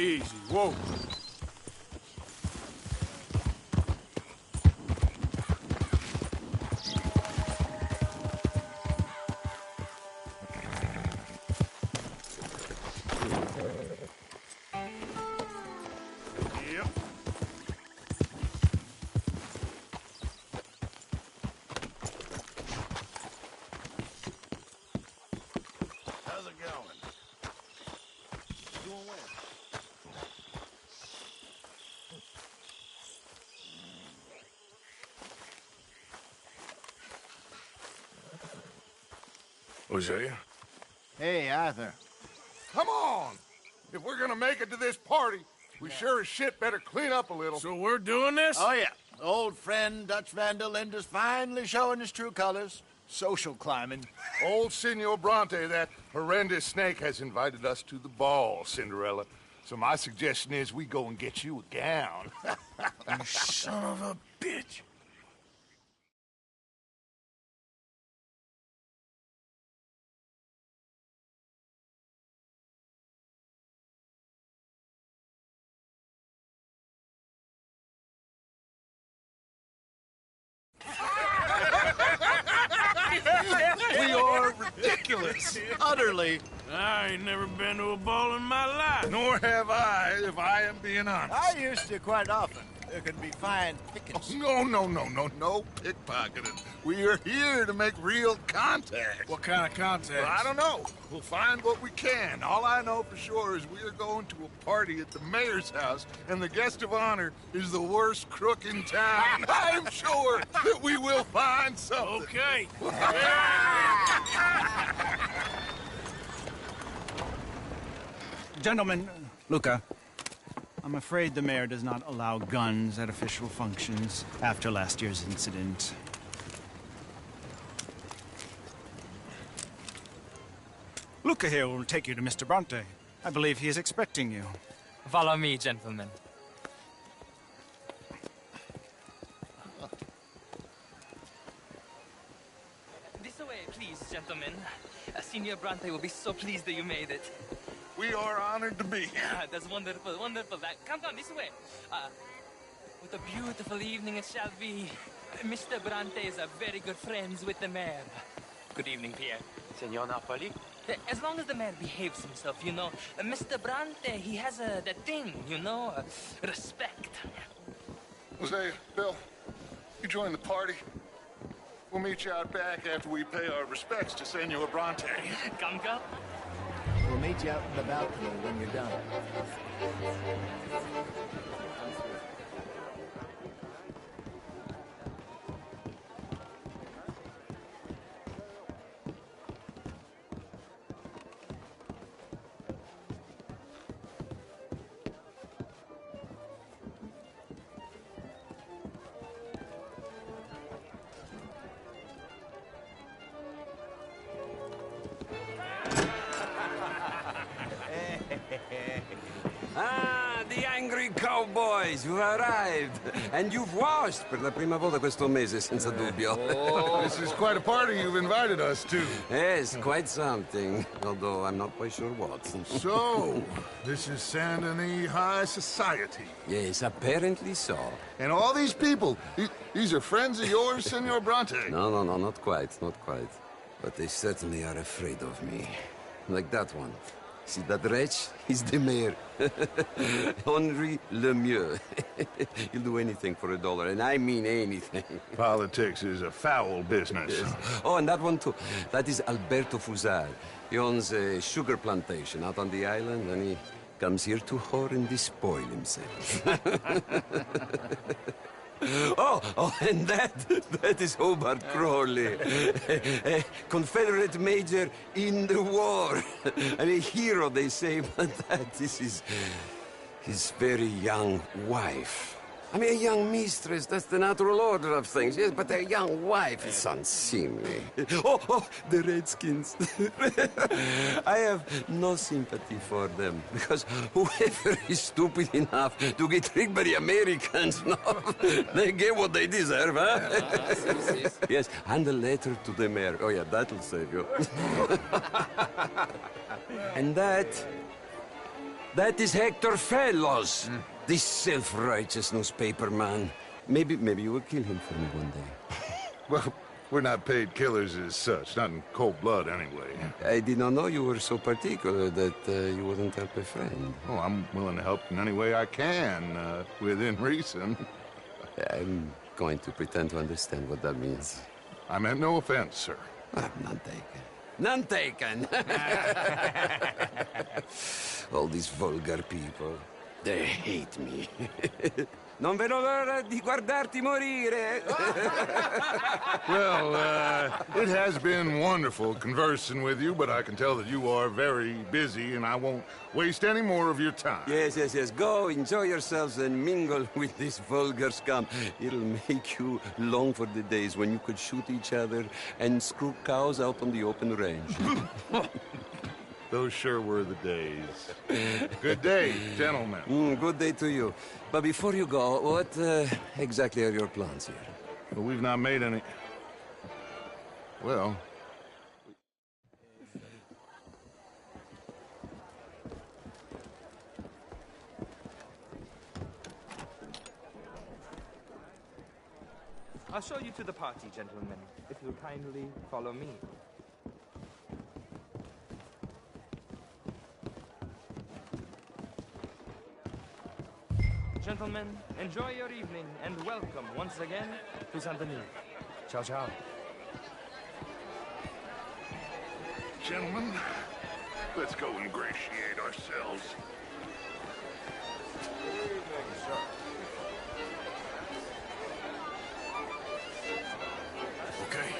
Easy, whoa. Yep. How's it going? Doing well. Hosea? Hey, Arthur. Come on! If we're gonna make it to this party, we sure as shit better clean up a little. So we're doing this? Oh, yeah. Old friend Dutch Van der Linde's finally showing his true colors. Social climbing. Old Senor Bronte, that horrendous snake, has invited us to the ball, Cinderella. So my suggestion is we go and get you a gown. You son of a bitch. We are ridiculous. Utterly. I ain't never been to a ball in my life. Nor have I, if I am being honest. I used to quite often. There could be fine pickings. No pickpocketing. We are here to make real contact. What kind of contact? Well, I don't know. We'll find what we can. All I know for sure is we are going to a party at the mayor's house, and the guest of honor is the worst crook in town. I'm sure that we will find something. Okay. Gentlemen, Luca, I'm afraid the mayor does not allow guns at official functions after last year's incident. Luca here will take you to Mr. Bronte. I believe he is expecting you. Follow me, gentlemen. This way, please, gentlemen. Senior Bronte will be so pleased that you made it. We are honored to be here. That's wonderful, wonderful. Come, this way. What a beautiful evening it shall be. Mr. Bronte is very good friends with the mayor. Good evening, Pierre. Senor Napoli? As long as the mayor behaves himself, you know. Mr. Bronte, he has that thing, you know, respect. Jose, Bill, you join the party. We'll meet you out back after we pay our respects to Senor Bronte. Come. We'll meet you out in the balcony when you're done. Ah, the angry cowboys, you've arrived. And you've washed per la prima volta questo mese, senza dubbio. Oh, this is quite a party you've invited us to. Yes, quite something. Although I'm not quite sure what. So, this is Saint Denis High Society. Yes, apparently so. And all these people, these are friends of yours, Senor Bronte? No, not quite, not quite. But they certainly are afraid of me. Like that one. See that wretch? He's the mayor. Henri Lemieux. He'll do anything for $1, and I mean anything. Politics is a foul business. Yes. Oh, and that one too. That is Alberto Fusar. He owns a sugar plantation out on the island, and he comes here to whore and despoil himself. Oh, and that is Hobart Crawley, a Confederate major in the war. And a hero, they say, but that is his very young wife. I mean, a young mistress, that's the natural order of things, yes, but a young wife is unseemly. Oh, the Redskins. I have no sympathy for them, because whoever is stupid enough to get tricked by the Americans, no, they get what they deserve, huh? Yes, and a letter to the mayor. Oh, yeah, that'll save you. And that That is Hector Fellows, this self-righteous newspaper man. Maybe you will kill him for me one day. Well, we're not paid killers as such, not in cold blood anyway. I did not know you were so particular that you wouldn't help a friend. Oh, I'm willing to help in any way I can, within reason. I'm going to pretend to understand what that means. I meant no offense, sir. None taken. None taken! All these vulgar people, they hate me. Non vedo l'ora di guardarti morire. Well, it has been wonderful conversing with you, but I can tell that you are very busy, and I won't waste any more of your time. Yes. Go, enjoy yourselves, and mingle with this vulgar scum. It'll make you long for the days when you could shoot each other and screw cows out on the open range. Those sure were the days. Good day, gentlemen. Good day to you. But before you go, what exactly are your plans here? Well, we've not made any... Well... I'll show you to the party, gentlemen, if you'll kindly follow me. Gentlemen, enjoy your evening and welcome once again to Saint-Denis. Ciao, ciao. Gentlemen, let's go ingratiate ourselves. Okay.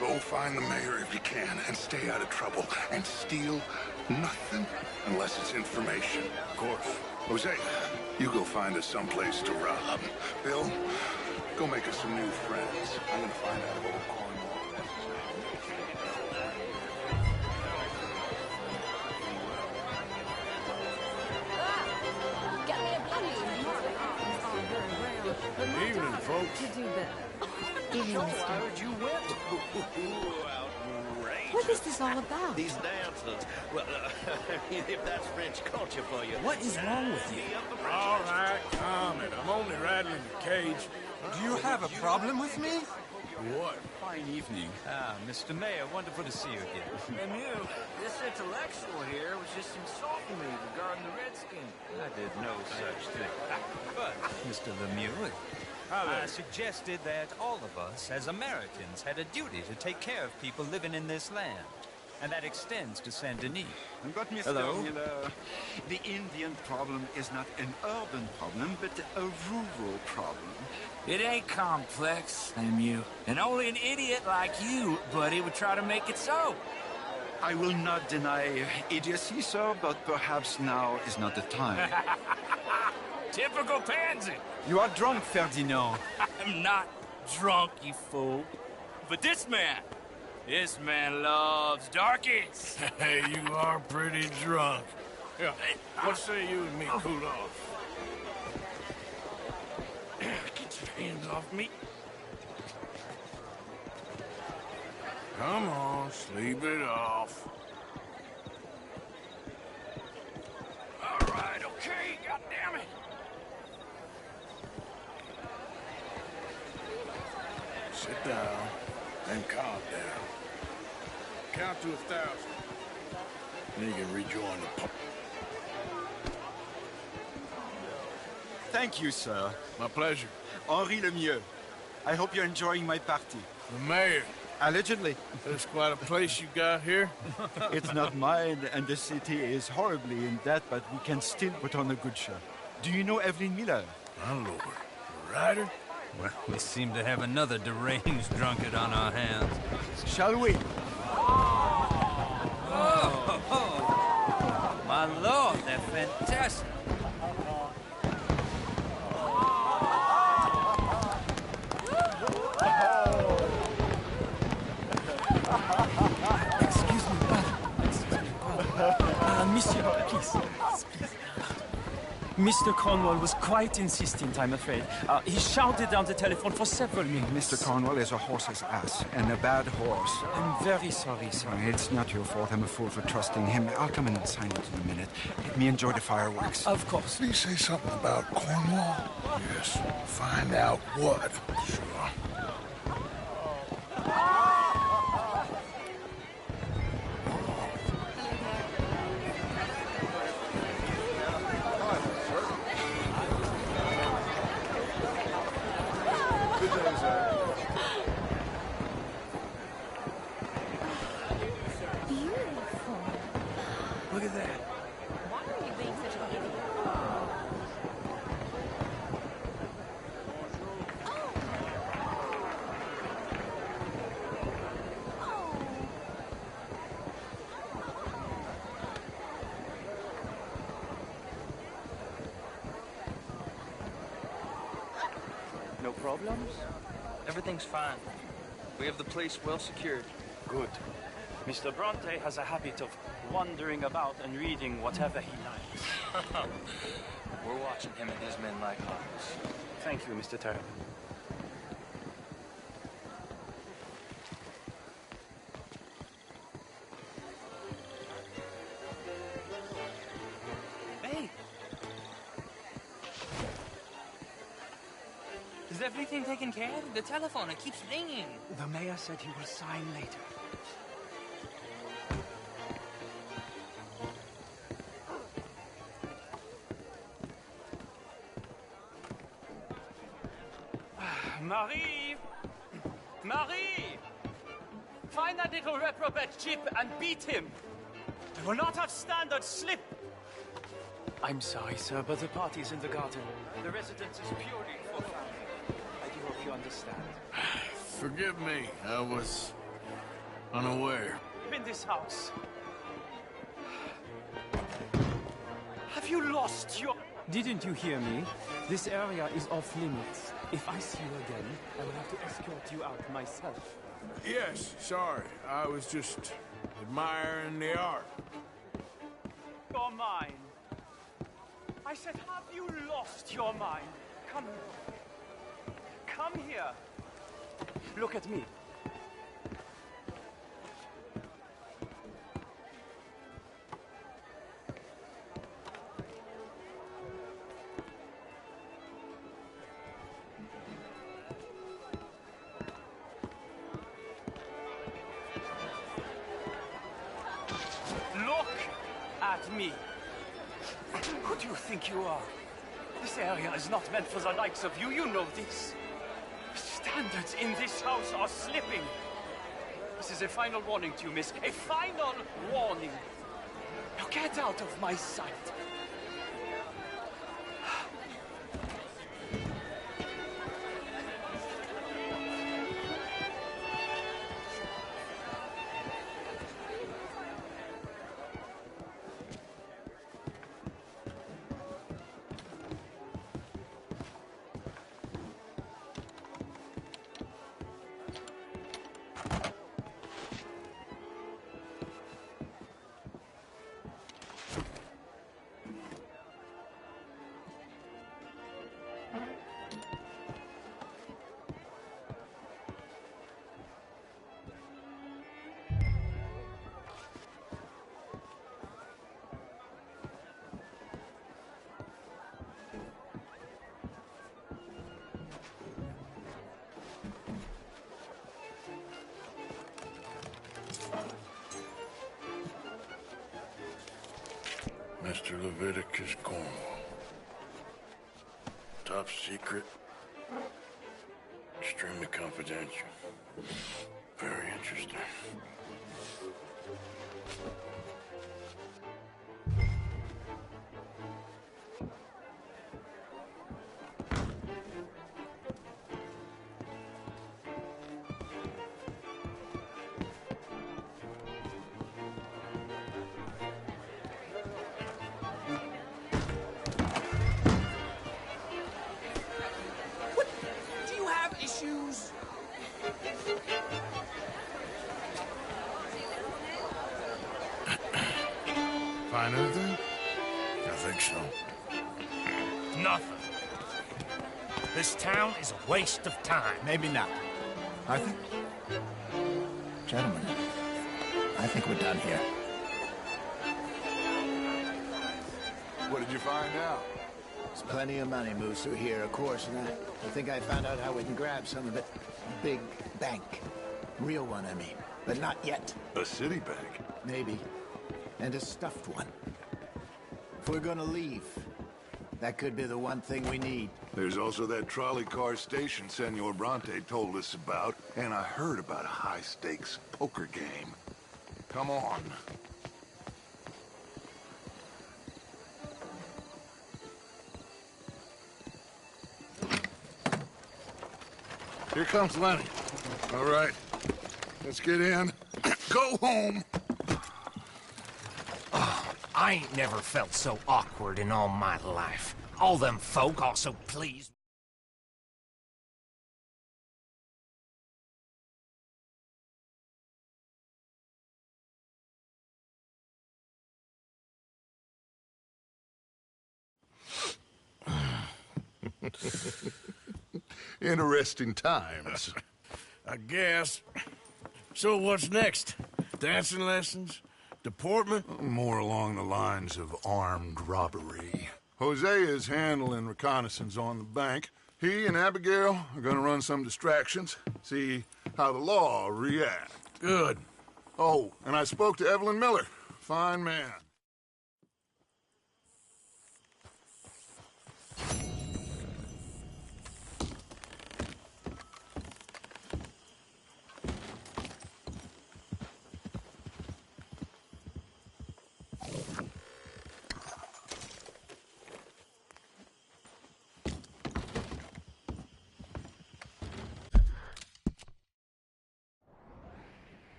Go find the mayor if you can and stay out of trouble. And steal nothing unless it's information. Of course. Jose, you go find us someplace to rob. Bill, go make us some new friends. I'm gonna find out if old Cornwall is Get me a bloody Evening, folks. to do better. Evening, mister. Heard you went. What is this all about? These dancers. Well, if that's French culture for you. What is wrong with you? All right, calm it. I'm only rattling the cage. Do you have a problem with me? What? Fine evening. Ah, Mr. Mayor, wonderful to see you again. And you, this intellectual here was just insulting me regarding the Redskins. I did no such thing. But, Mr. Lemieux, I suggested that all of us, as Americans, had a duty to take care of people living in this land. And that extends to Saint-Denis. But, Mr. Hello? Miller, the Indian problem is not an urban problem, but a rural problem. It ain't complex, Lemieux. And only an idiot like you, buddy, would try to make it so. I will not deny idiocy, sir, but perhaps now is not the time. Typical pansy. You are drunk, Ferdinand. I'm not drunk, you fool. But this man loves darkies. Hey, you are pretty drunk. Yeah, what say you and me cool off? Get your hands off me. Come on, sleep it off. All right, okay, goddammit. Sit down and calm down. Count to 1,000. Then you can rejoin the party. Thank you, sir. My pleasure. Henri Lemieux. I hope you're enjoying my party. The mayor. Allegedly. That's quite a place you got here. It's not mine, and the city is horribly in debt, but we can still put on a good show. Do you know Evelyn Miller? My lord. The writer? Well, we seem to have another deranged drunkard on our hands. Shall we? Oh, my lord, they're fantastic. Excuse me, monsieur, please. Mr. Cornwall was quite insistent, I'm afraid. He shouted down the telephone for several minutes. Mr. Cornwall is a horse's ass, and a bad horse. I'm very sorry, sir. It's not your fault. I'm a fool for trusting him. I'll come in and sign it in a minute. Let me enjoy the fireworks. Of course. Did he say something about Cornwall? Yes. Find out what. Sure. Look at that. Why are you being such an idiot? No problems? Everything's fine. We have the place well secured. Good. Mr. Bronte has a habit of wandering about and reading whatever he likes. We're watching him and his men like hawks. Thank you, Mr. Turner. Hey! Is everything taken care of? The telephone, it keeps ringing. The mayor said he will sign later. Marie! Marie! Find that little reprobate Chip and beat him! I will not have standards slip! I'm sorry, sir, but the party's in the garden. The residence is purely for family. I do hope you understand. Forgive me. I was unaware. In this house. Have you lost your... Didn't you hear me? This area is off limits. If I see you again, I will have to escort you out myself. Yes, sorry. I was just admiring the art. Your mind. I said, have you lost your mind? Come here. Come here. Look at me. Look at me. Who do you think you are? This area is not meant for the likes of you. You know this. Standards in this house are slipping. This is a final warning to you, miss. A final warning. Now get out of my sight. Mr. Leviticus Cornwall. Top secret. Extremely confidential. Very interesting. Do you have issues? Find anything? I think so. nothing. This town is a waste of time. Maybe not. Arthur? Gentlemen, I think we're done here. What did you find out? There's plenty of money moves through here, of course, and I think I found out how we can grab some of it. A big bank. Real one, I mean. But not yet. A city bank? Maybe. And a stuffed one. If we're gonna leave, that could be the one thing we need. There's also that trolley car station Senor Bronte told us about, and I heard about a high-stakes poker game. Come on. Here comes Lenny. All right, let's get in. Go home. I ain't never felt so awkward in all my life. All them folk also pleased. Interesting times. I guess. So what's next? Dancing lessons? Deportment? More along the lines of armed robbery. Hosea is handling reconnaissance on the bank. He and Abigail are gonna run some distractions, see how the law reacts. Good. Oh, and I spoke to Evelyn Miller. Fine man.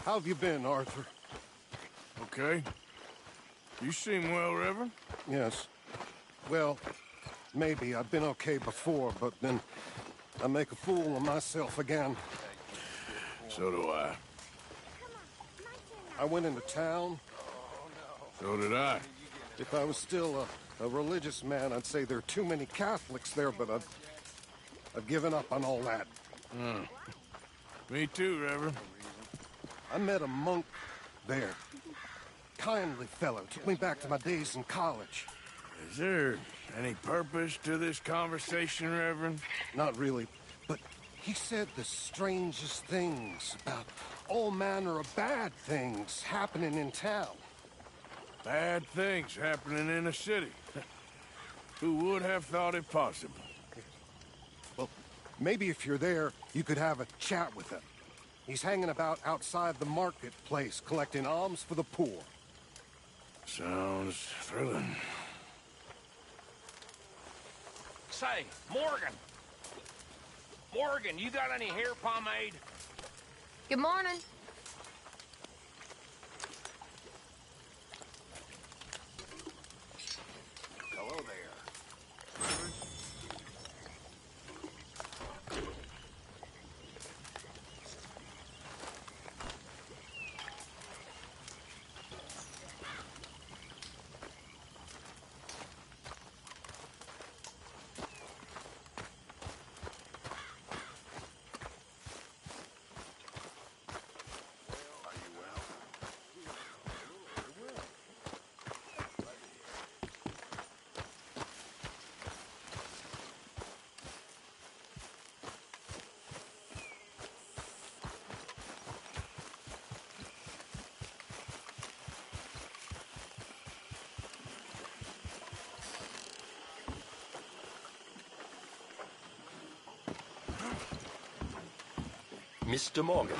How have you been, Arthur? Okay. You seem well, Reverend. Yes. Well, maybe. I've been okay before, but then I make a fool of myself again. So do I. I went into town. So did I. If I was still a religious man, I'd say there are too many Catholics there, but I've given up on all that. Me too, Reverend. I met a monk there. Kindly fellow. Took me back to my days in college. Is there any purpose to this conversation, Reverend? Not really, but he said the strangest things about all manner of bad things happening in town. Bad things happening in a city. Who would have thought it possible? Well, maybe if you're there, you could have a chat with him. He's hanging about outside the marketplace, collecting alms for the poor. Sounds thrilling. Say, Morgan! Morgan, you got any hair pomade? Good morning. Hello there. Mr. Morgan.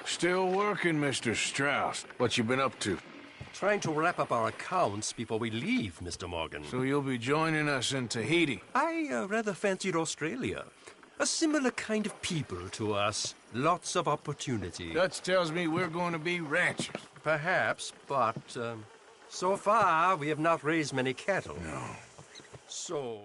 Still working, Mr. Strauss. What you been up to? Trying to wrap up our accounts before we leave, Mr. Morgan. So you'll be joining us in Tahiti? I rather fancied Australia. A similar kind of people to us. Lots of opportunity. Dutch tells me we're going to be ranchers. Perhaps, but so far we have not raised many cattle. No. So...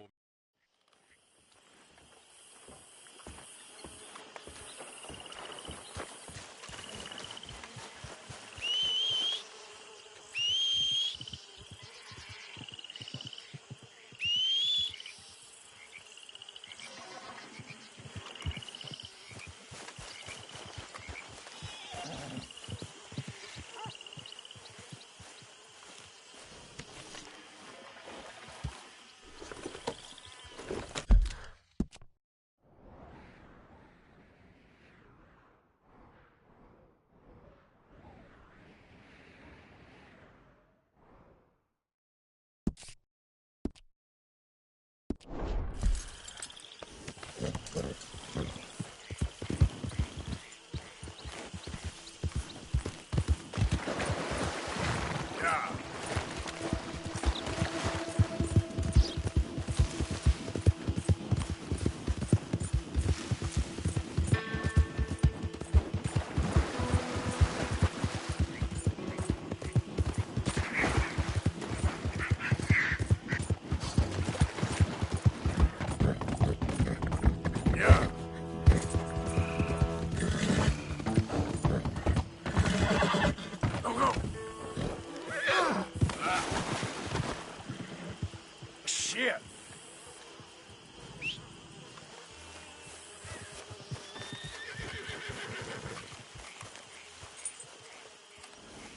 Shit!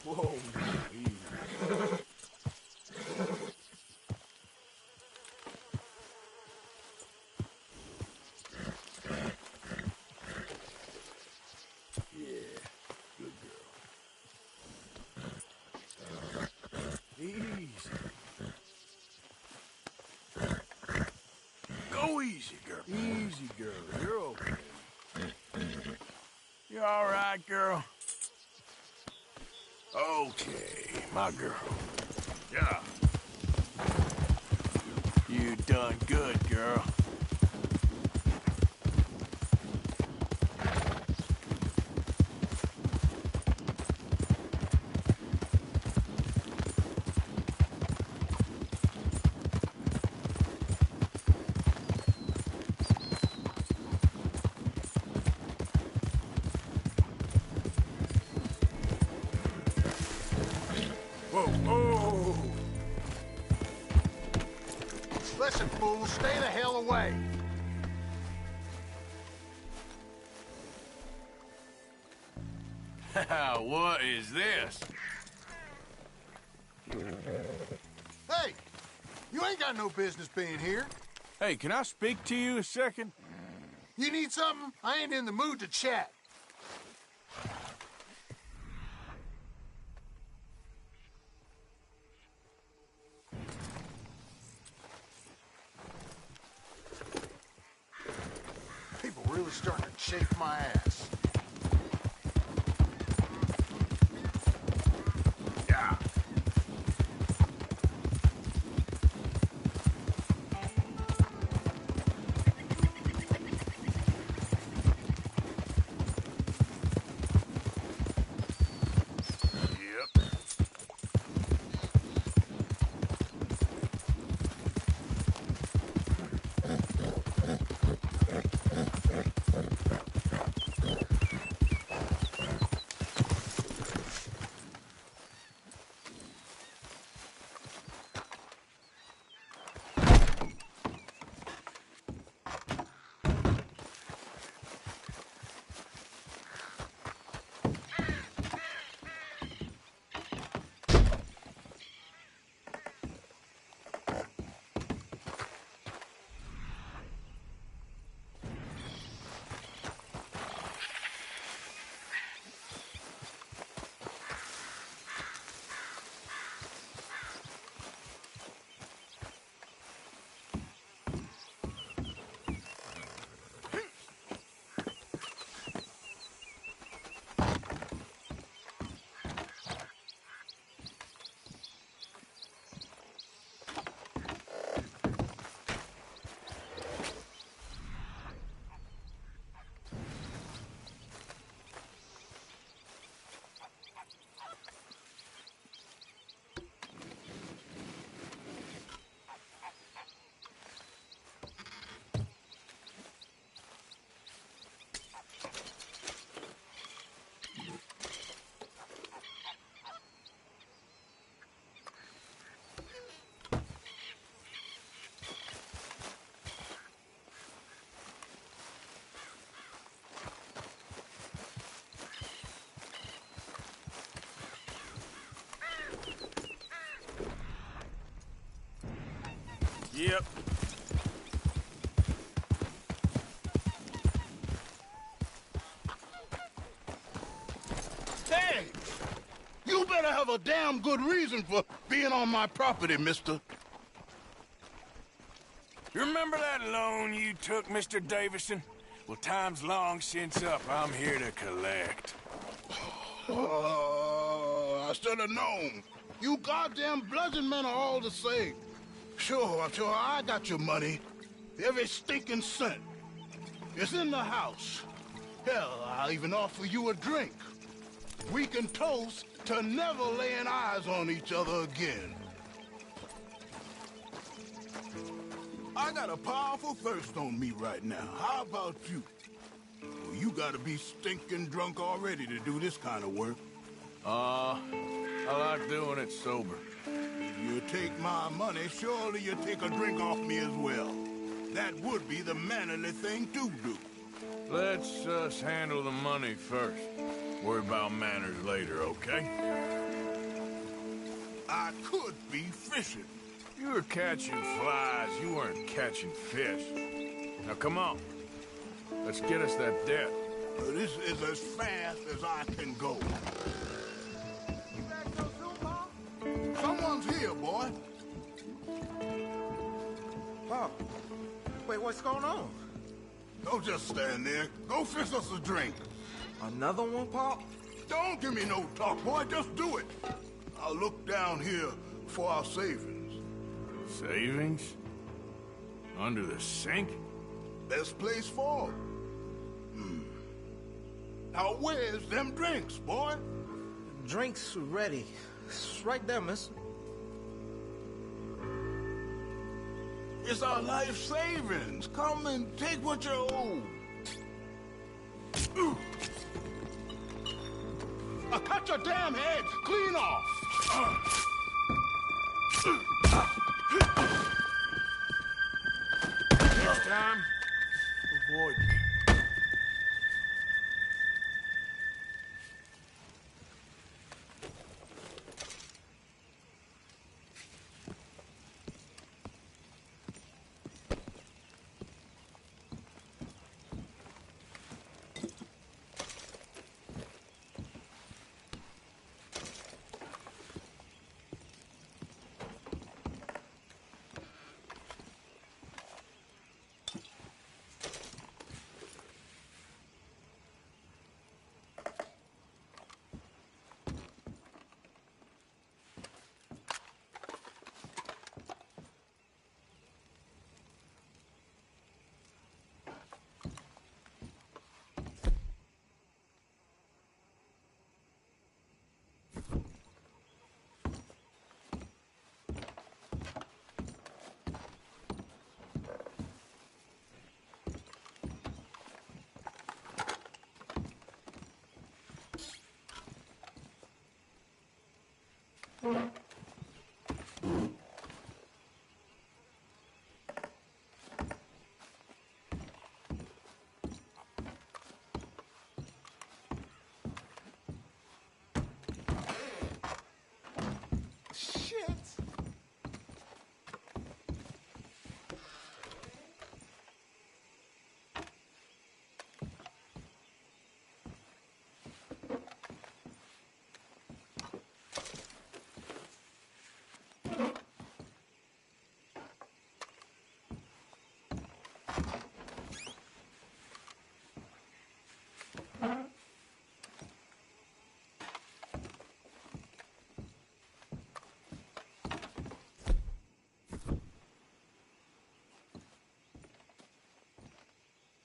Whoa. Go easy, girl. Easy, girl. You're okay. You all right, girl? Okay, my girl. Yeah. You done good, girl. Whoa. Listen, fool, stay the hell away. What is this? Hey, you ain't got no business being here. Hey, can I speak to you a second? You need something? I ain't in the mood to chat. People really starting to shake my ass. Yeah. Yep. Hey! You better have a damn good reason for being on my property, mister. You remember that loan you took, Mr. Davison? Well, time's long since up. I'm here to collect. I should have known. You goddamn bludgeon men are all the same. Sure, I got your money. Every stinking cent. It's in the house. Hell, I'll even offer you a drink. We can toast to never laying eyes on each other again. I got a powerful thirst on me right now. How about you? Well, you gotta be stinking drunk already to do this kind of work. I like doing it sober. If you take my money, surely you take a drink off me as well. That would be the mannerly thing to do. Let's us handle the money first. Worry about manners later, okay? I could be fishing. You were catching flies, you weren't catching fish. Now come on. Let's get us that debt. This is as fast as I can go. Someone's here, boy. Pop, wait, what's going on? Don't just stand there. Go fix us a drink. Another one, Pop? Don't give me no talk, boy. Just do it. I'll look down here for our savings. Savings? Under the sink? Best place for 'em. Now where's them drinks, boy? Drinks ready. It's right there, miss. It's our life savings. Come and take what you owe. I cut your damn head clean off. Next time, avoid me.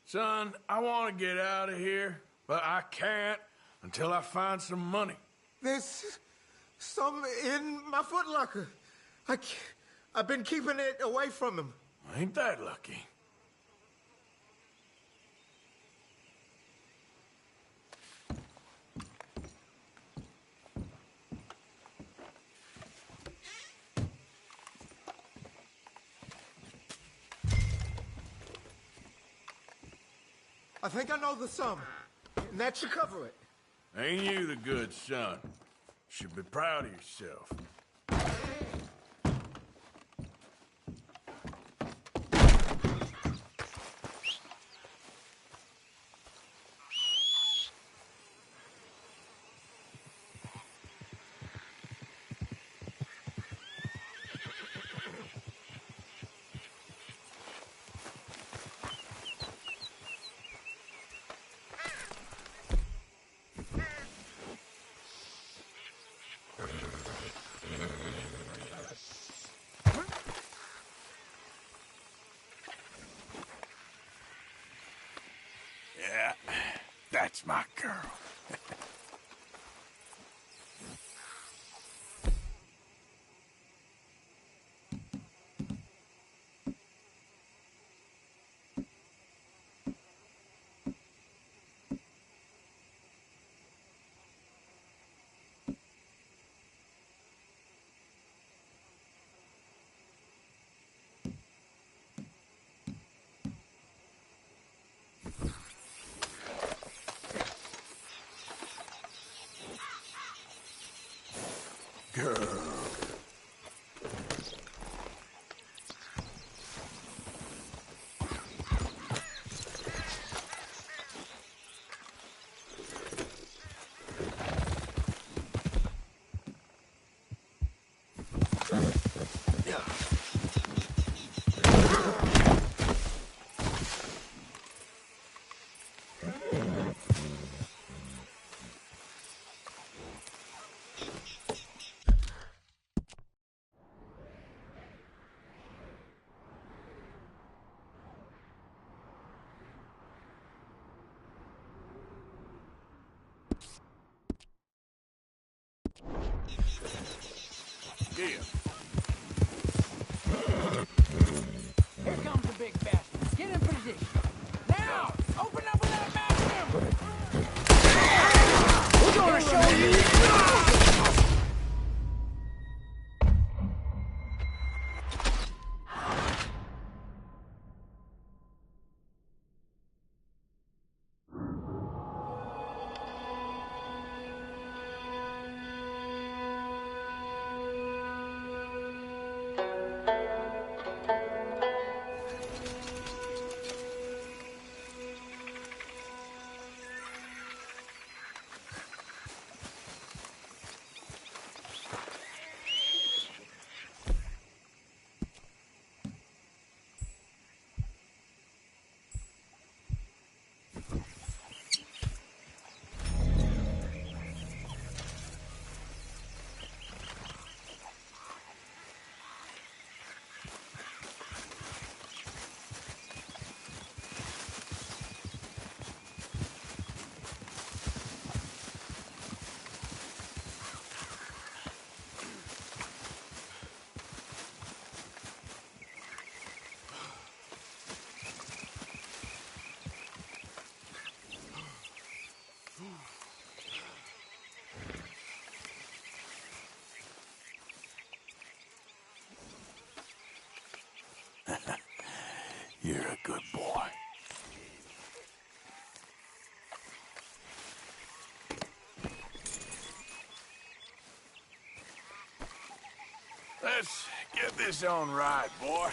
Son, I want to get out of here, but I can't until I find some money. There's some in my footlocker. I've been keeping it away from him. Ain't that lucky? I think I know the sum, and that should cover it. Ain't you the good son? Should be proud of yourself. girl. Girl. Yeah. Here comes the big bastard. Get in position. Now! Open up with that magnum! We're gonna show you! You're a good boy. Let's get this on right, boy.